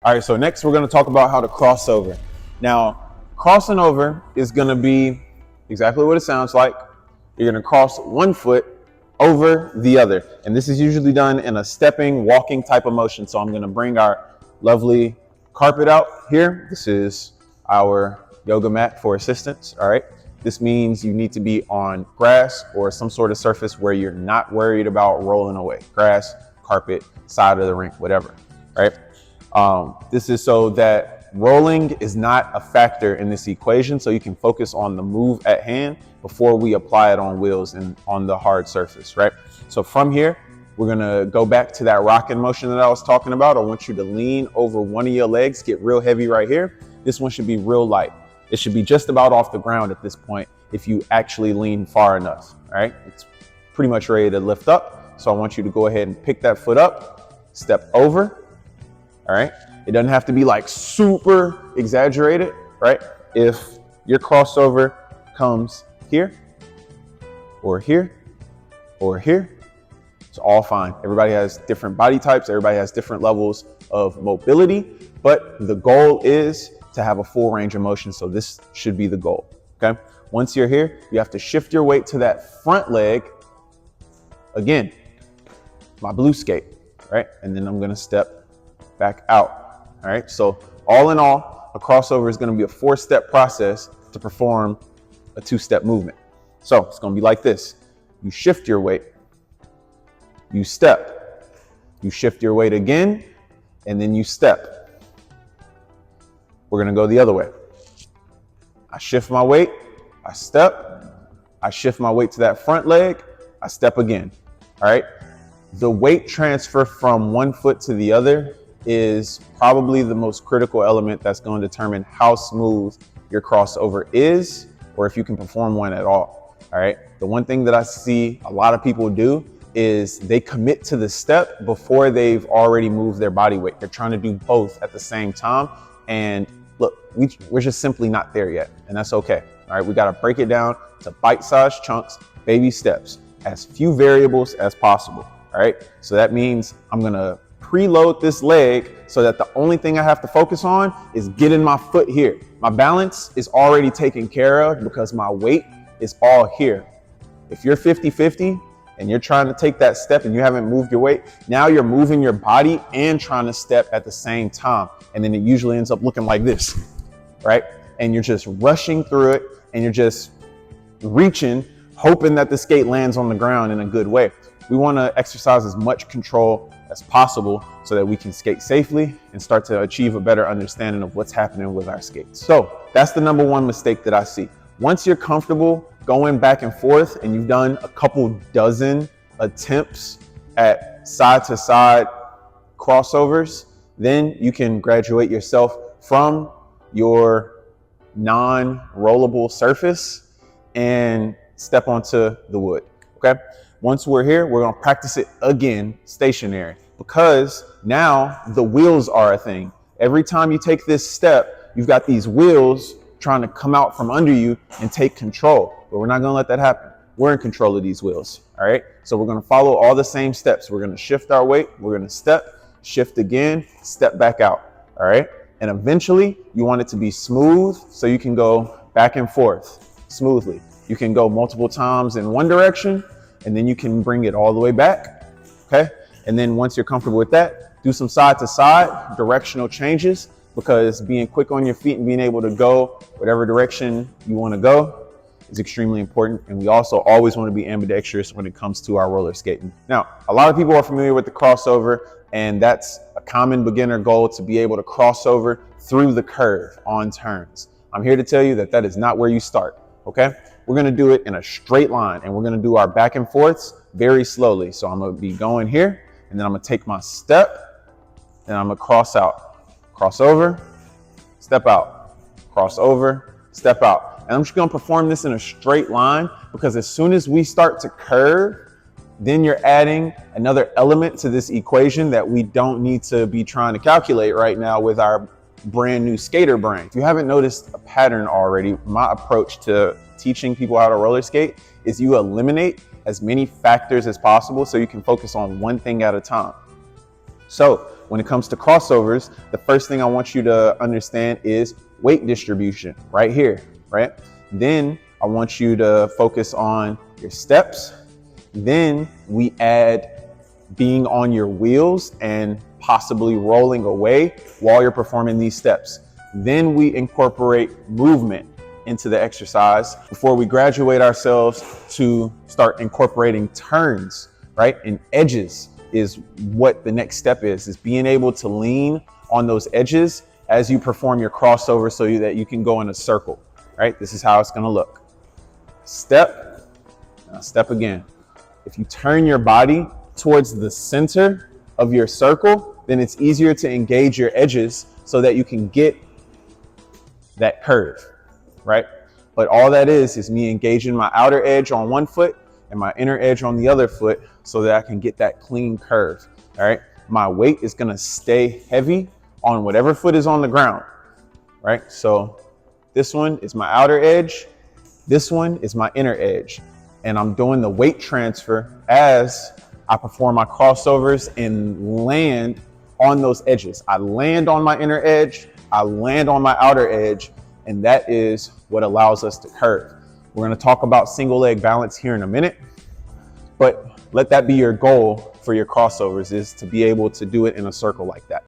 All right, so next we're going to talk about how to cross over. Now, crossing over is going to be exactly what it sounds like. You're going to cross one foot over the other. And this is usually done in a stepping, walking type of motion. So I'm going to bring our lovely carpet out here. This is our yoga mat for assistance. All right. This means you need to be on grass or some sort of surface where you're not worried about rolling away. Grass, carpet, side of the rink, whatever. Right. This is so that rolling is not a factor in this equation, so you can focus on the move at hand before we apply it on wheels and on the hard surface, right? So from here, we're gonna go back to that rocking motion that I was talking about. I want you to lean over one of your legs, get real heavy right here. This one should be real light. It should be just about off the ground at this point if you actually lean far enough, all right? It's pretty much ready to lift up. So I want you to go ahead and pick that foot up, step over, all right? It doesn't have to be like super exaggerated, right? If your crossover comes here or here or here, it's all fine. Everybody has different body types. Everybody has different levels of mobility, but the goal is to have a full range of motion. So this should be the goal, okay? Once you're here, you have to shift your weight to that front leg. Again, my blue skate, right? And then I'm gonna step back out. All right, so all in all, a crossover is going to be a 4-step process to perform a 2-step movement. So it's going to be like this. You shift your weight, you step, you shift your weight again, and then you step. We're going to go the other way. I shift my weight, I step, I shift my weight to that front leg, I step again. All right, the weight transfer from one foot to the other is probably the most critical element that's going to determine how smooth your crossover is, or if you can perform one at all. All right. The one thing that I see a lot of people do is they commit to the step before they've already moved their body weight. They're trying to do both at the same time. And look, we're just simply not there yet. And that's okay. All right. We got to break it down to bite-sized chunks, baby steps, as few variables as possible. All right. So that means I'm going to preload this leg so that the only thing I have to focus on is getting my foot here. My balance is already taken care of because my weight is all here. If you're 50-50 and you're trying to take that step and you haven't moved your weight, now you're moving your body and trying to step at the same time. And then it usually ends up looking like this, right? And you're just rushing through it and you're just reaching, hoping that the skate lands on the ground in a good way. We want to exercise as much control as possible so that we can skate safely and start to achieve a better understanding of what's happening with our skates. So that's the number one mistake that I see. Once you're comfortable going back and forth and you've done a couple dozen attempts at side to side crossovers, then you can graduate yourself from your non-rollable surface and step onto the wood, okay? Once we're here, we're going to practice it again stationary because now the wheels are a thing. Every time you take this step, you've got these wheels trying to come out from under you and take control, but we're not going to let that happen. We're in control of these wheels. All right. So we're going to follow all the same steps. We're going to shift our weight. We're going to step, shift again, step back out. All right. And eventually you want it to be smooth so you can go back and forth smoothly. You can go multiple times in one direction, and then you can bring it all the way back, okay? And then once you're comfortable with that, do some side to side directional changes because being quick on your feet and being able to go whatever direction you want to go is extremely important. And we also always want to be ambidextrous when it comes to our roller skating. Now, a lot of people are familiar with the crossover, and that's a common beginner goal to be able to cross over through the curve on turns. I'm here to tell you that that is not where you start, okay? We're going to do it in a straight line, and we're going to do our back and forths very slowly. So I'm going to be going here, and then I'm going to take my step, and I'm going to cross out, cross over, step out, cross over, step out. And I'm just going to perform this in a straight line because as soon as we start to curve, then you're adding another element to this equation that we don't need to be trying to calculate right now with our brand new skater brain. If you haven't noticed a pattern already, my approach to teaching people how to roller skate is you eliminate as many factors as possible so you can focus on one thing at a time. So when it comes to crossovers, the first thing I want you to understand is weight distribution right here, right? Then I want you to focus on your steps. Then we add being on your wheels and possibly rolling away while you're performing these steps. Then we incorporate movement into the exercise before we graduate ourselves to start incorporating turns, right? And edges is what the next step is being able to lean on those edges as you perform your crossover so that you can go in a circle, right? This is how it's gonna look. Step, now step again. If you turn your body towards the center of your circle, then it's easier to engage your edges so that you can get that curve, right? But all that is me engaging my outer edge on one foot and my inner edge on the other foot so that I can get that clean curve, all right? My weight is gonna stay heavy on whatever foot is on the ground, right? So this one is my outer edge, this one is my inner edge, and I'm doing the weight transfer as I perform my crossovers and land on those edges. I land on my inner edge, I land on my outer edge, and that is what allows us to curve. We're gonna talk about single leg balance here in a minute, but let that be your goal for your crossovers, is to be able to do it in a circle like that.